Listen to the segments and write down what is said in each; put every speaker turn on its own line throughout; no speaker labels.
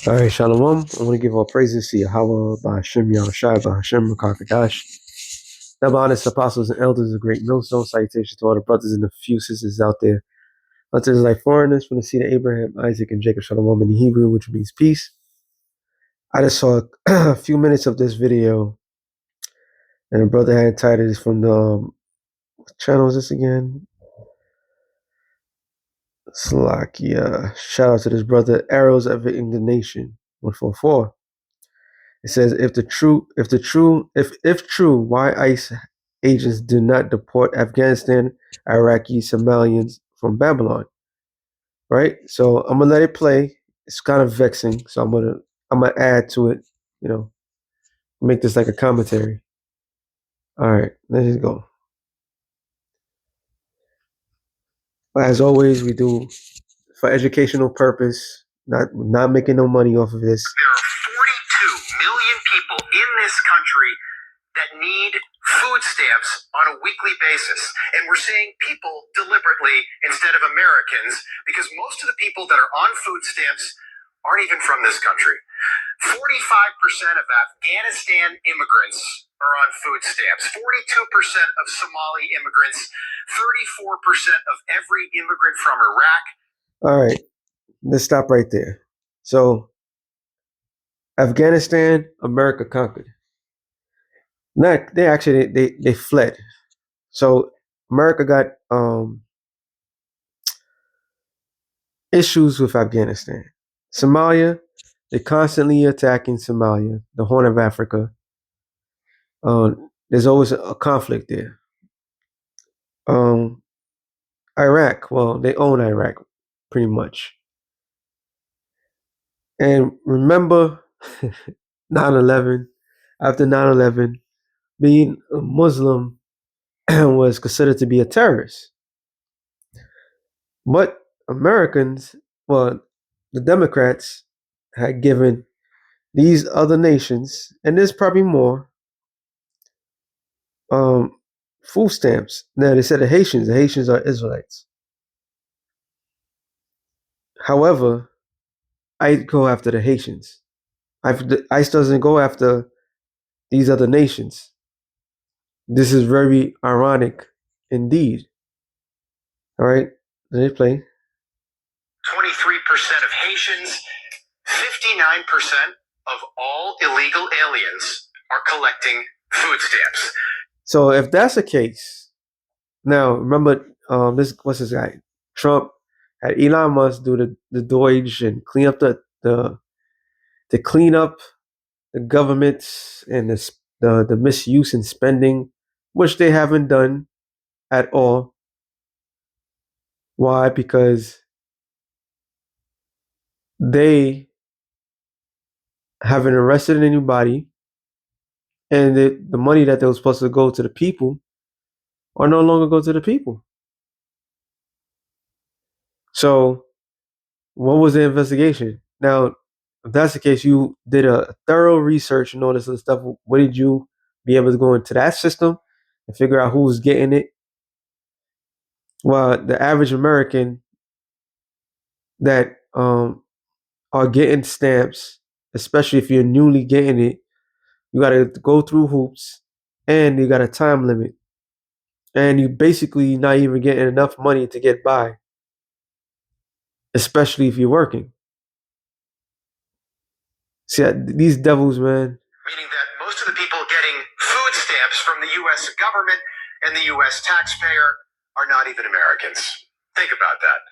All right, Shalom. I want to give all praises to Yahweh, Ba'ashem, Yahushai, Ba'ashem, Rakakadash. The honest apostles and elders of Great Millstone. Salutation to all the brothers and the few sisters out there. Unto like foreigners from the seed of Abraham, Isaac, and Jacob, Shalom in the Hebrew, which means peace. I just saw a few minutes of this video, and a brother had titled it from the what channel is this again? Slakia. Shout out to this brother, Arrows of Indignation, 144. It says, if true, why ICE agents do not deport Afghanistan, Iraqi, Somalians from Babylon? Right. So I'm gonna let it play. It's kind of vexing. So I'm gonna add to it. You know, make this like a commentary. All right, let's go. As always, we do for educational purpose. Not making no money off of this.
There are 42 million people in this country that need food stamps on a weekly basis. And we're saying people deliberately instead of Americans because most of the people that are on food stamps aren't even from this country. 45% of Afghanistan immigrants are on food stamps. 42% of Somali immigrants. 34% of every immigrant from Iraq.
All right, let's stop right there. So Afghanistan, America conquered. They fled. So America got issues with Afghanistan. Somalia, they're constantly attacking Somalia, the Horn of Africa. There's always a conflict there. Iraq, well, they own Iraq pretty much. And remember 9/11, after 9/11, being a Muslim was considered to be a terrorist. But Americans, well, the Democrats had given these other nations, and there's probably more, food stamps. Now they said the Haitians are Israelites. However, I go after the Haitians. ICE doesn't go after these other nations. This is very ironic indeed. All right, let me play.
23% of Haitians, 59% of all illegal aliens are collecting food stamps.
So if that's the case, now remember, what's his guy? Trump had Elon Musk do the Doge and clean up to clean up the government and the misuse and spending, which they haven't done at all. Why? Because they haven't arrested anybody, and the money that they were supposed to go to the people are no longer go to the people. So what was the investigation? Now, if that's the case, you did a thorough research and all this other stuff. What did you be able to go into that system and figure out who was getting it? Well, the average American that are getting stamps, especially if you're newly getting it, you got to go through hoops, and you got a time limit, and you basically not even getting enough money to get by, especially if you're working. See, these devils, man.
Meaning that most of the people getting food stamps from the U.S. government and the U.S. taxpayer are not even Americans. Think about that.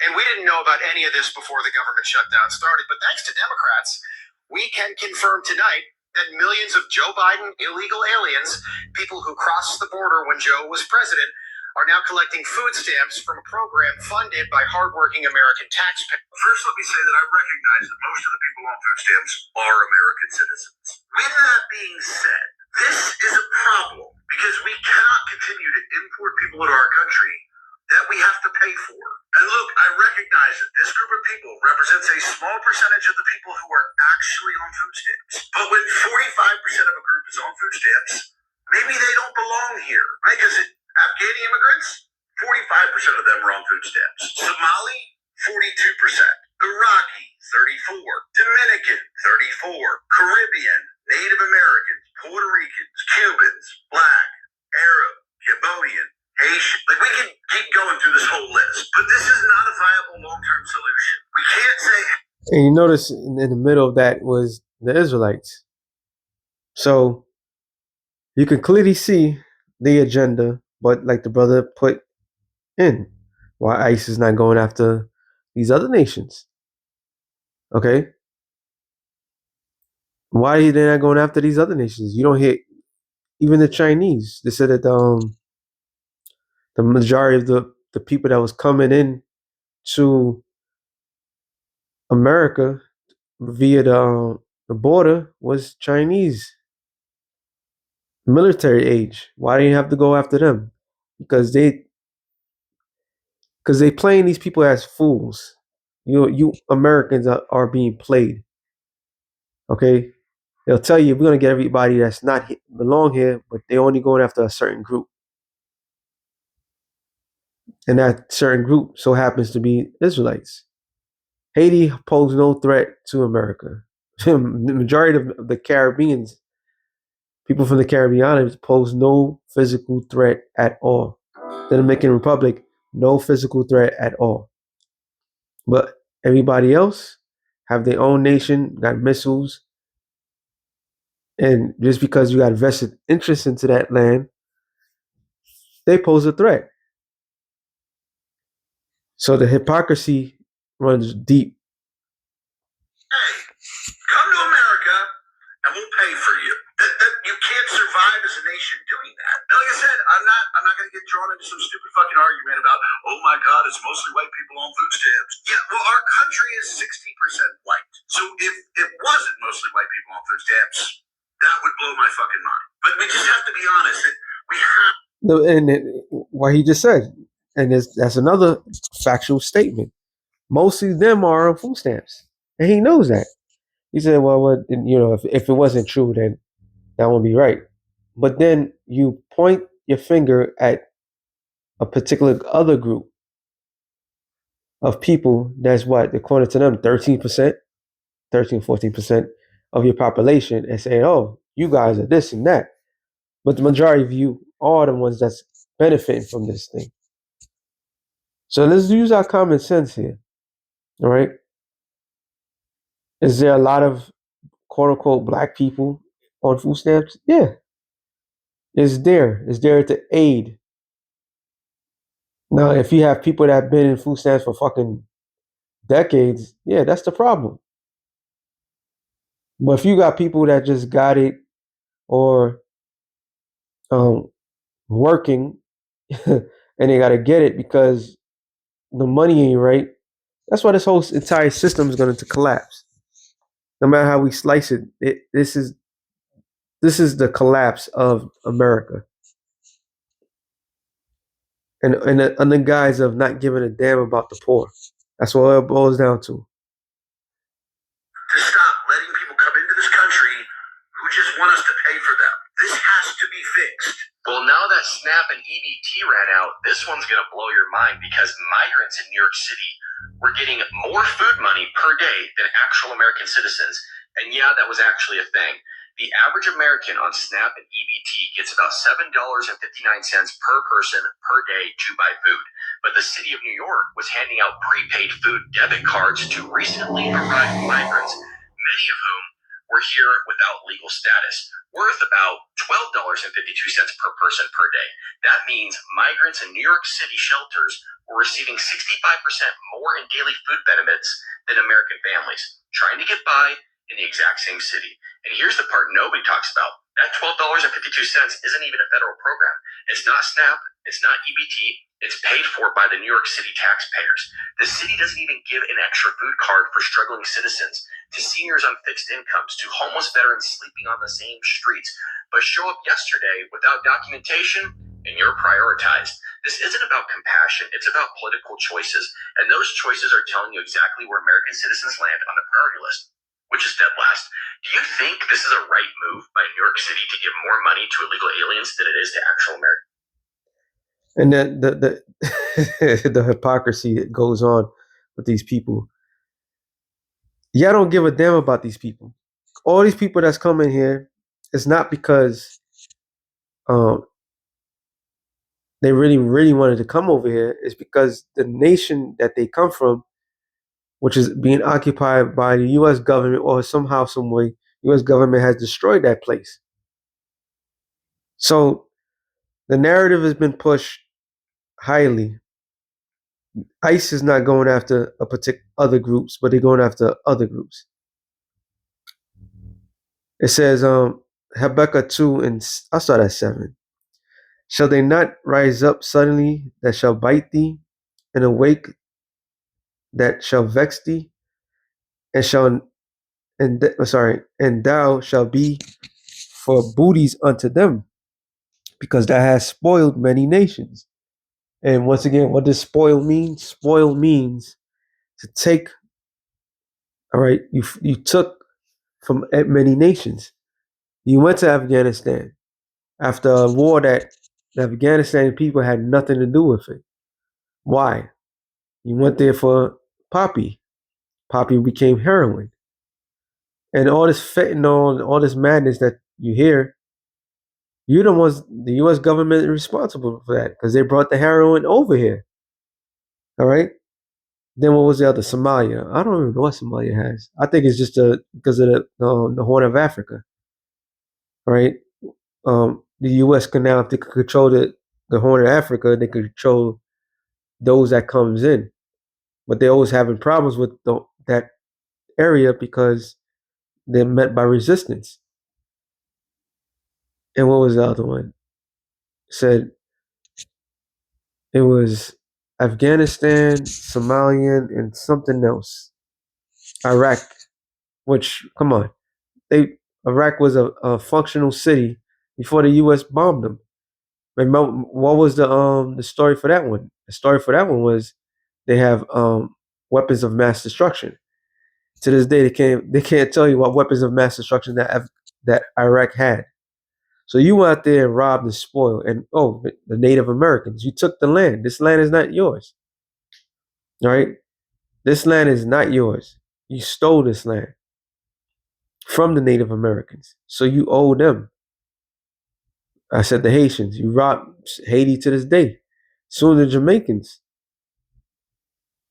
And we didn't know about any of this before the government shutdown started, but thanks to Democrats, we can confirm tonight that millions of Joe Biden illegal aliens, people who crossed the border when Joe was president, are now collecting food stamps from a program funded by hardworking American taxpayers. First, let me say that I recognize that most of the people on food stamps are American citizens. With that being said, this is a problem because we cannot continue to import people into our country that we have to pay for. And look, I recognize that this group of people represents a small percentage of the people who are actually on food stamps. But when 45% of a group is on food stamps, maybe they don't belong here, right? Because Afghani immigrants, 45% of them are on food stamps. Somali, 42%. Iraqi, 34%. Caribbean, Native Americans, Puerto Ricans, Cubans, Black, Arab, Cambodian, Haitian. Like, we can keep going through this whole list, but this is not a viable long-term solution. We can't say.
And you notice in the middle of that was the Israelites. So you can clearly see the agenda, but like the brother put in, why ICE is not going after these other nations. Okay? Why are they not going after these other nations? You don't hear even the Chinese. They said that the majority of the people that was coming in to America via the border was Chinese military age. Why do you have to go after them? Because they playing these people as fools. You Americans are being played. Okay, they'll tell you we're gonna get everybody that's not belong here, but they're only going after a certain group, and that certain group so happens to be Israelites. Haiti pose no threat to America. The majority of the Caribbeans, people from the Caribbean islands, pose no physical threat at all. The Dominican Republic, no physical threat at all. But everybody else have their own nation, got missiles, and just because you got vested interest into that land, they pose a threat. So the hypocrisy runs deep.
Hey, come to America and we'll pay for you. You can't survive as a nation doing that. And like I said, I'm not going to get drawn into some stupid fucking argument about, oh my God, it's mostly white people on food stamps. Yeah, well, our country is 60% white. So if it wasn't mostly white people on food stamps, that would blow my fucking mind. But we just have to be honest. We have.
And what he just said, and that's another factual statement. Most of them are on food stamps, and he knows that. He said, "Well, if it wasn't true, then that won't be right." But then you point your finger at a particular other group of people that's what, according to them, 13%, 13, 14% of your population, and saying, oh, you guys are this and that. But the majority of you are the ones that's benefiting from this thing. So let's use our common sense here. All right. Is there a lot of quote unquote black people on food stamps? Yeah. It's there. It's there to aid. Now, if you have people that have been in food stamps for fucking decades, yeah, that's the problem. But if you got people that just got it or working and they got to get it because the money ain't right, that's why this whole entire system is going to collapse. No matter how we slice it, this is the collapse of America. And in the guise of not giving a damn about the poor. That's what it boils down to.
To stop letting people come into this country who just want us to pay for them. This has to be fixed. Well, now that SNAP and EBT ran out, this one's going to blow your mind because migrants in New York City were getting more food money per day than actual American citizens. And yeah, that was actually a thing. The average American on SNAP and EBT gets about $7.59 per person per day to buy food. But the city of New York was handing out prepaid food debit cards to recently arrived migrants, many of whom were here without legal status, worth about $12.52 per person per day. That means migrants in New York City shelters were receiving 65% more in daily food benefits than American families, trying to get by in the exact same city. And here's the part nobody talks about. That $12.52 isn't even a federal program. It's not SNAP. It's not EBT. It's paid for by the New York City taxpayers. The city doesn't even give an extra food card for struggling citizens, to seniors on fixed incomes, to homeless veterans sleeping on the same streets, but show up yesterday without documentation and you're prioritized. This isn't about compassion. It's about political choices. And those choices are telling you exactly where American citizens land on the priority list, which is dead last. Do you think this is a right move by New York City to give more money to illegal aliens than it is to actual Americans?
And then the hypocrisy that goes on with these people. Y'all don't give a damn about these people. all these people that's coming here, it's not because um, they really, really wanted to come over here. It's because the nation that they come from, which is being occupied by the U.S. government, or somehow, some way, U.S. government has destroyed that place. So the narrative has been pushed highly. ICE is not going after a particular other groups, but they're going after other groups. It says, Habakkuk 2, and I'll start at 7. Shall they not rise up suddenly that shall bite thee, and awake that shall vex thee, and shall and thou shalt be for booties unto them, because thou hast spoiled many nations. And once again, what does spoil mean? Spoil means to take. All right, you took from many nations. You went to Afghanistan after a war that the Afghanistan people had nothing to do with it. Why? You went there for poppy. Poppy became heroin. And all this fentanyl, all this madness that you hear, you're the ones, the U.S. government is responsible for that because they brought the heroin over here. All right. Then what was the other? Somalia. I don't even know what Somalia has. I think it's just because of the Horn of Africa. Right. The U.S. can now, if they could control the Horn of Africa, they could control those that comes in. But they're always having problems with that area because they're met by resistance. And what was the other one? Said it was Afghanistan, Somalian, and something else. Iraq, which come on, they Iraq was a functional city before the U.S. bombed them. Remember what was the story for that one? The story for that one was they have weapons of mass destruction. To this day, they can't tell you what weapons of mass destruction that Iraq had. So you went out there and robbed and spoiled, and the Native Americans. You took the land. This land is not yours. All right, this land is not yours. You stole this land from the Native Americans, so you owe them. I said the Haitians. You robbed Haiti to this day. Soon the Jamaicans.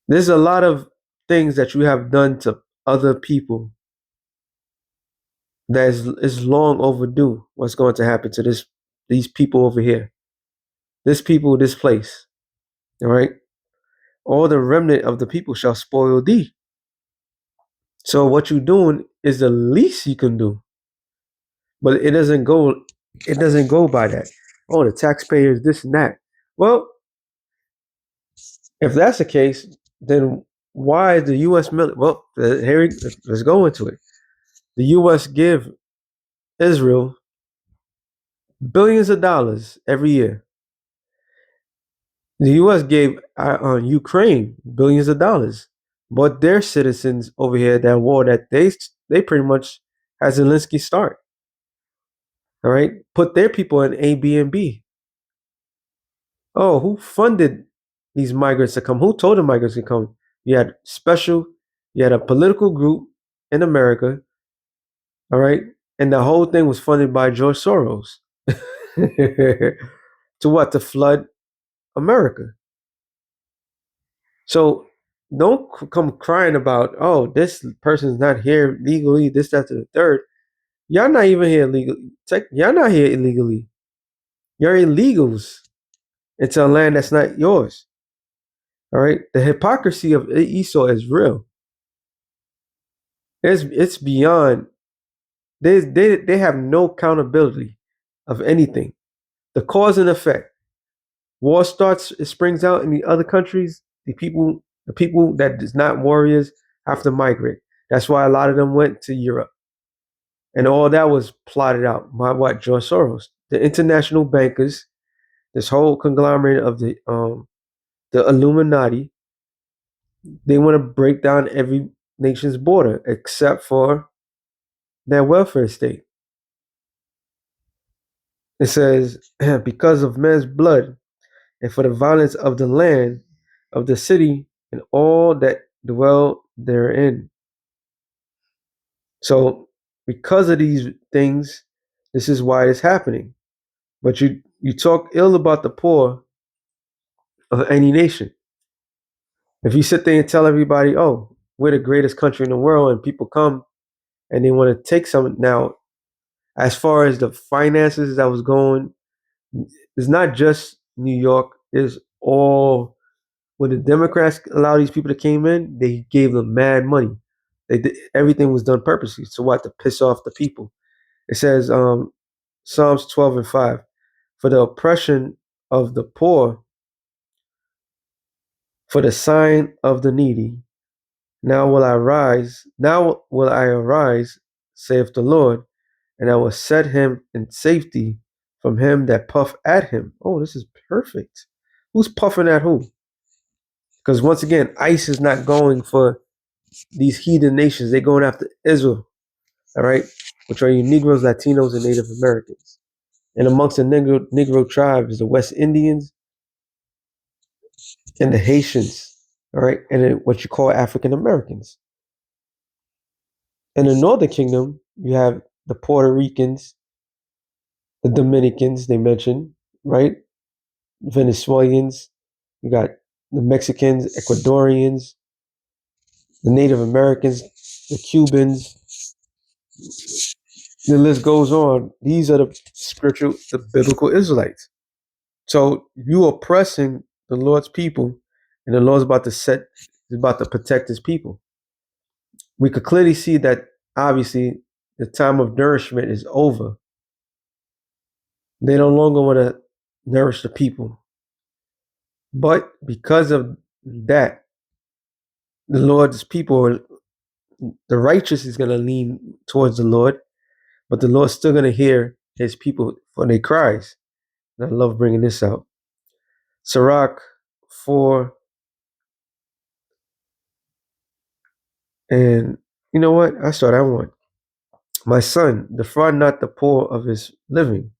There's a lot of things that you have done to other people that is long overdue. What's going to happen to these people over here? This people, this place. All right. All the remnant of the people shall spoil thee. So what you're doing is the least you can do. But it doesn't go by that. Oh, the taxpayers, this and that. Well, if that's the case, then why is the U.S. military? Well, here let's go into it. The U.S. give Israel billions of dollars every year. The U.S. gave Ukraine billions of dollars, but their citizens over here, that war that they pretty much had Zelensky start. All right, put their people in A, B, and B. Oh, who funded these migrants to come? Who told the migrants to come? You had you had a political group in America, all right, and the whole thing was funded by George Soros. To what? To flood America. So don't come crying about, oh, this person's not here legally, this, that, to the third. Y'all not even here legally. Y'all not here illegally. You're illegals into a land that's not yours. All right. The hypocrisy of Esau is real. It's beyond. They have no accountability of anything. The cause and effect. War starts. It springs out in the other countries. The people that is not warriors have to migrate. That's why a lot of them went to Europe, and all that was plotted out by what? George Soros, the international bankers, this whole conglomerate of the Illuminati. They want to break down every nation's border except for their welfare state. It says, because of man's blood and for the violence of the land, of the city, and all that dwell therein. So because of these things, this is why it's happening. But you talk ill about the poor of any nation. If you sit there and tell everybody, "Oh, we're the greatest country in the world," and people come and they want to take some now, as far as the finances that was going, it's not just New York. It's all when the Democrats allowed these people to came in, they gave them mad money. They did, everything was done purposely. So what? To piss off the people. It says Psalms 12:5, for the oppression of the poor, for the sign of the needy. Now will I arise, saith the Lord, and I will set him in safety from him that puff at him. Oh, this is perfect. Who's puffing at who? Because once again, ICE is not going for these heathen nations. They're going after Israel, all right, which are you Negroes, Latinos, and Native Americans. And amongst the Negro tribes, the West Indians and the Haitians, all right, and then what you call African Americans. In the Northern Kingdom, you have the Puerto Ricans, the Dominicans, they mentioned, right? Venezuelans, you got the Mexicans, Ecuadorians, the Native Americans, the Cubans, the list goes on. These are the biblical Israelites. So you oppressing the Lord's people, and the Lord's about to protect his people. We could clearly see that obviously the time of nourishment is over. They no longer want to nourish the people. But because of that, the Lord's people, the righteous is going to lean towards the Lord, but the Lord's still going to hear his people for their cries. And I love bringing this out. Sirach 4, and you know what? I saw that one. My son, defraud not the poor of his living.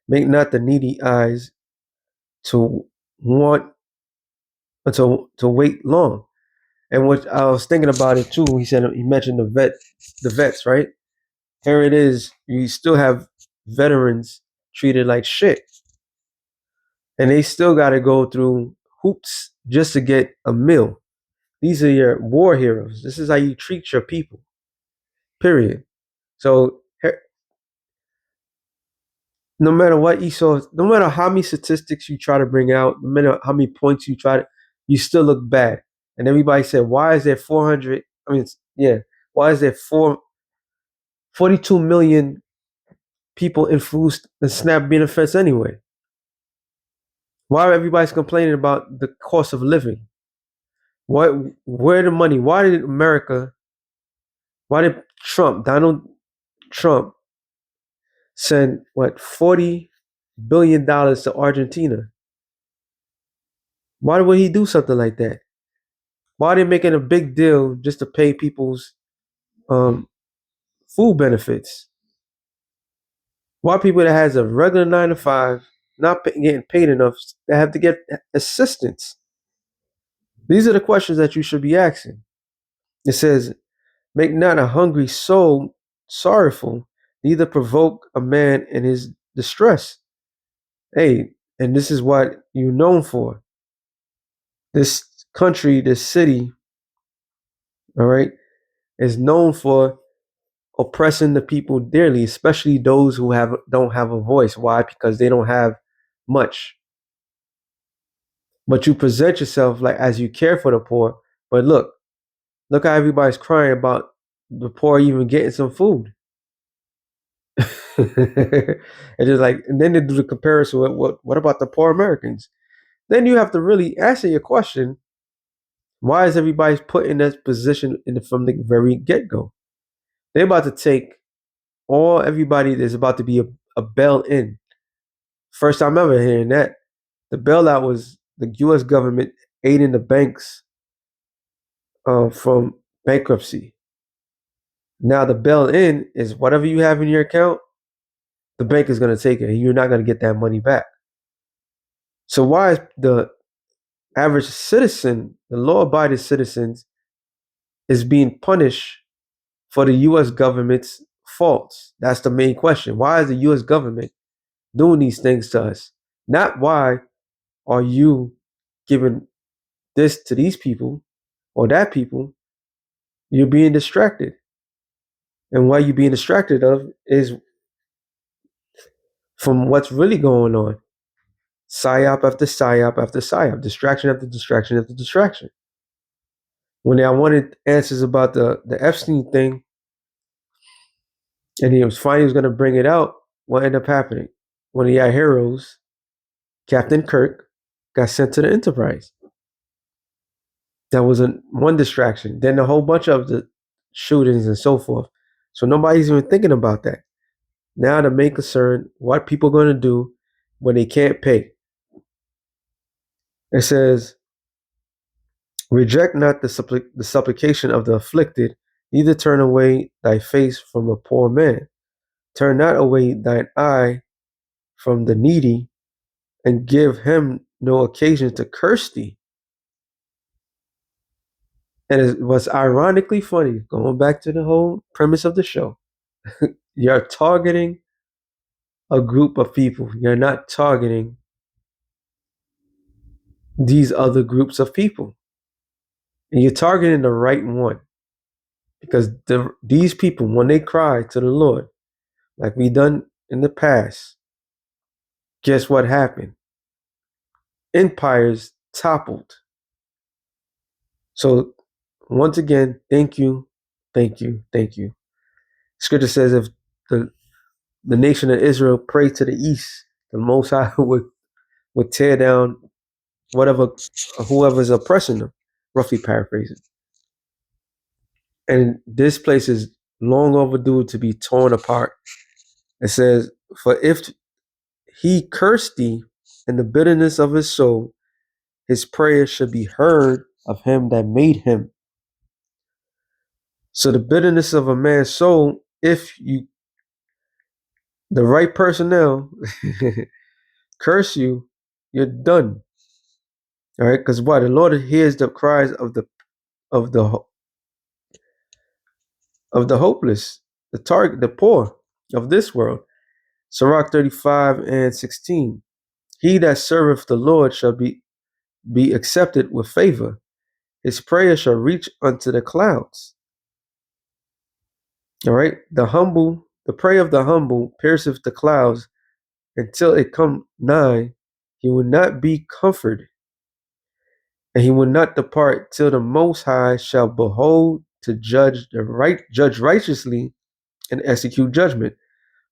Make not the needy eyes to want to wait long. And what I was thinking about it too, he mentioned the vets, right? Here it is. You still have veterans treated like shit, and they still got to go through hoops just to get a meal. These are your war heroes. This is how you treat your people. Period. So no matter what Esau, no matter how many statistics you try to bring out, no matter how many points you try to, you still look bad. And everybody said, why is there 400? I mean, yeah, why is there 42 million people in food and SNAP benefits anyway? Why are everybody's complaining about the cost of living? What, where the money? Why did Donald Trump, send what, $40 billion to Argentina? Why would he do something like that? Why are they making a big deal just to pay people's food benefits? Why people that has a regular 9 to 5 not getting paid enough that have to get assistance? These are the questions that you should be asking. It says, "Make not a hungry soul sorrowful, neither provoke a man in his distress." Hey, and this is what you're known for. This country, this city, all right, is known for oppressing the people dearly, especially those who don't have a voice. Why? Because they don't have much. But you present yourself like as you care for the poor. But look how everybody's crying about the poor even getting some food. And then they do the comparison with what about the poor Americans? Then you have to really answer your question: why is everybody put in that position from the very get go? They're about to take everybody that's about to be a bail in. First time ever hearing that. The bailout was the U.S. government aiding the banks from bankruptcy. Now the bail in is whatever you have in your account, the bank is going to take it, and you're not going to get that money back. So why is the average citizen, the law-abiding citizens, is being punished for the U.S. government's faults? That's the main question. Why is the U.S. government doing these things to us? Not why are you giving this to these people or that people. You're being distracted. And what you're being distracted of is from what's really going on. PSYOP after PSYOP after PSYOP, distraction after distraction after distraction. When I wanted answers about the Epstein thing, and he was finally was going to bring it out, what ended up happening? One of your heroes, Captain Kirk, got sent to the Enterprise. That was one distraction. Then a whole bunch of the shootings and so forth. So nobody's even thinking about that. Now the main concern, what people are going to do when they can't pay. It says, reject not the supplication of the afflicted, neither turn away thy face from a poor man. Turn not away thine eye from the needy, and give him no occasion to curse thee. And it was ironically funny, going back to the whole premise of the show. You're targeting a group of people. You're not targeting these other groups of people. And you're targeting the right one. Because these people, when they cry to the Lord, like we done in the past, guess what happened? Empires toppled. So once again, thank you, thank you, thank you. Scripture says if the nation of Israel prayed to the east, the Most High would tear down whoever's oppressing them, roughly paraphrasing. And this place is long overdue to be torn apart. It says, for if he cursed thee in the bitterness of his soul, his prayer should be heard of him that made him. So the bitterness of a man's soul, if the right personnel curse you, you're done. All right, because why? The Lord hears the cries of the hopeless, the poor of this world. Sirach 35:16. He that serveth the Lord shall be accepted with favor. His prayer shall reach unto the clouds. All right, the prayer of the humble pierceth the clouds until it come nigh. He will not be comforted, and he will not depart till the Most High shall behold to judge righteously and execute judgment.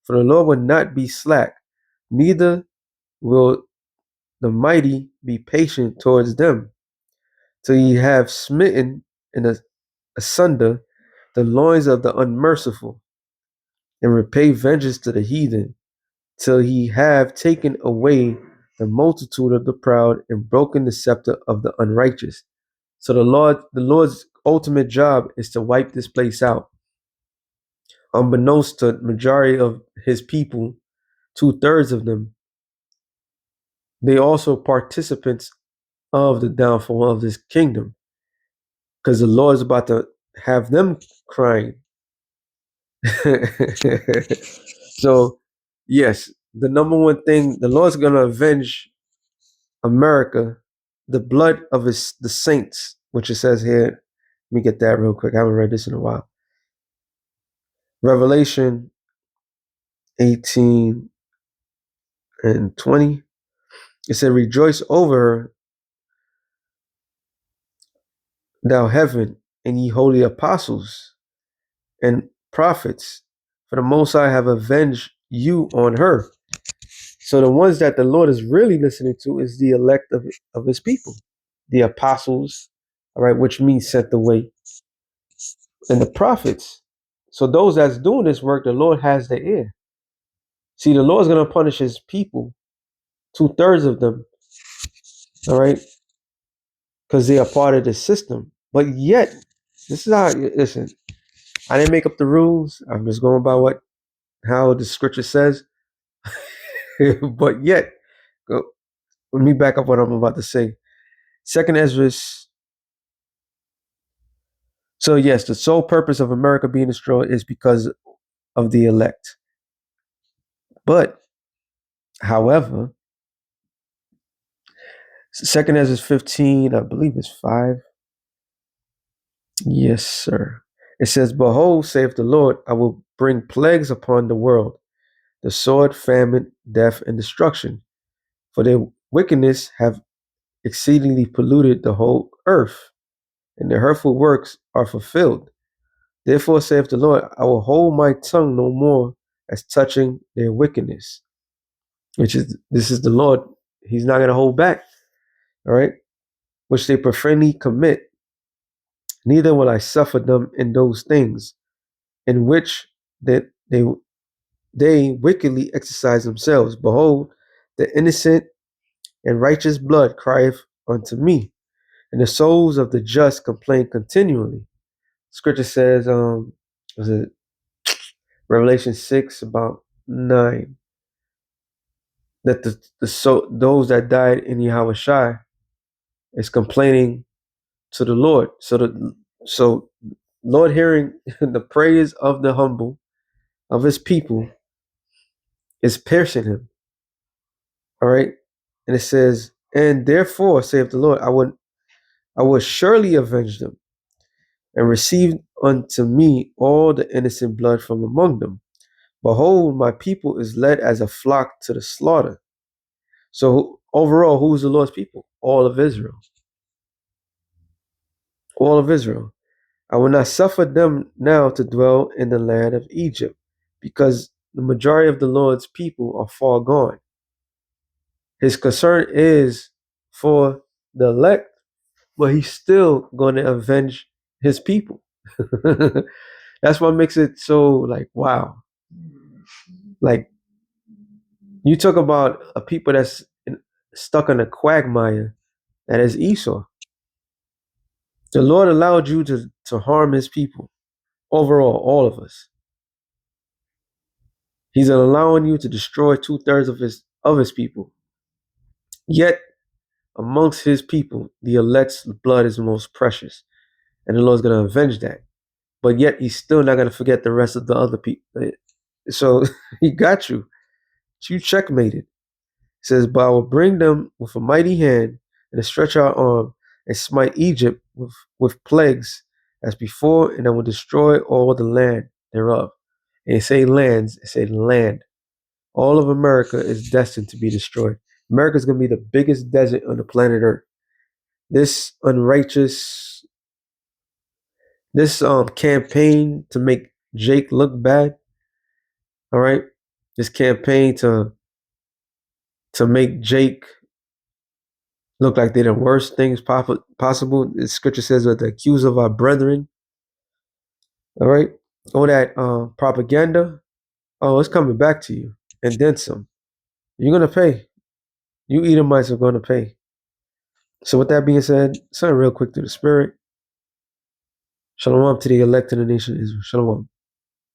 For the Lord will not be slack, neither will the mighty be patient towards them, till he have smitten in asunder the loins of the unmerciful, and repay vengeance to the heathen, till he have taken away the multitude of the proud and broken the scepter of the unrighteous. So the Lord's ultimate job is to wipe this place out. Unbeknownst to the majority of his people, 2/3 of them, they also participants of the downfall of this kingdom, because the Lord is about to have them crying. So, yes, the number one thing, the Lord's going to avenge America, the blood of the saints, which it says here. Let me get that real quick. I haven't read this in a while. Revelation 18 and 20. It said, rejoice over her, thou heaven, and ye holy apostles and prophets, for the Most High have avenged you on her. So the ones that the Lord is really listening to is the elect of his people, the apostles, all right, which means sent away, and the prophets. So those that's doing this work, the Lord has their ear. See, the Lord's going to punish his people, 2/3 of them, all right, because they are part of the system. But yet, this is how, listen, I didn't make up the rules. I'm just going by how the scripture says. But yet, let me back up what I'm about to say. Second Ezra. So yes, the sole purpose of America being destroyed is because of the elect. But, however, Second Ezra 15, I believe it's 5. Yes, sir. It says, Behold, saith the Lord, I will bring plagues upon the world, the sword, famine, death, and destruction. For their wickedness have exceedingly polluted the whole earth, and their hurtful works are fulfilled. Therefore saith the Lord, I will hold my tongue no more as touching their wickedness. This is the Lord. He's not going to hold back. All right. Which they profanely commit. Neither will I suffer them in those things in which that they wickedly exercise themselves. Behold, the innocent and righteous blood crieth unto me, and the souls of the just complain continually. Scripture says, was it Revelation 6 about 9, that those that died in Yahweh Shai is complaining to the Lord. So Lord hearing the praise of the humble of his people is piercing him. All right. And it says, and therefore, saith the Lord, I will surely avenge them and receive unto me all the innocent blood from among them. Behold, my people is led as a flock to the slaughter. So overall, who's the Lord's people? All of Israel. All of Israel. I will not suffer them now to dwell in the land of Egypt, because the majority of the Lord's people are far gone. His concern is for the elect, but he's still going to avenge his people. That's what makes it so like, wow. Like, you talk about a people that's stuck in a quagmire that is Esau. The Lord allowed you to harm his people. Overall, all of us. He's allowing you to destroy 2/3 of his people. Yet, amongst his people, the elect's blood is most precious. And the Lord's going to avenge that. But yet, he's still not going to forget the rest of the other people. So, he got you. You checkmated. He says, but I will bring them with a mighty hand and a stretch out arm and smite Egypt with plagues as before, and I will destroy all the land thereof. And it say lands, it say land. All of America is destined to be destroyed. America is going to be the biggest desert on the planet Earth. This unrighteous, this campaign to make Jake look bad, all right? This campaign to make Jake look like they're the worst things possible. The scripture says that the accuser of our brethren, all right? All that propaganda, oh, it's coming back to you. And then some. You're going to pay. You Edomites are going to pay. So with that being said, something real quick to the spirit. Shalom to the elect of the nation of Israel. Shalom.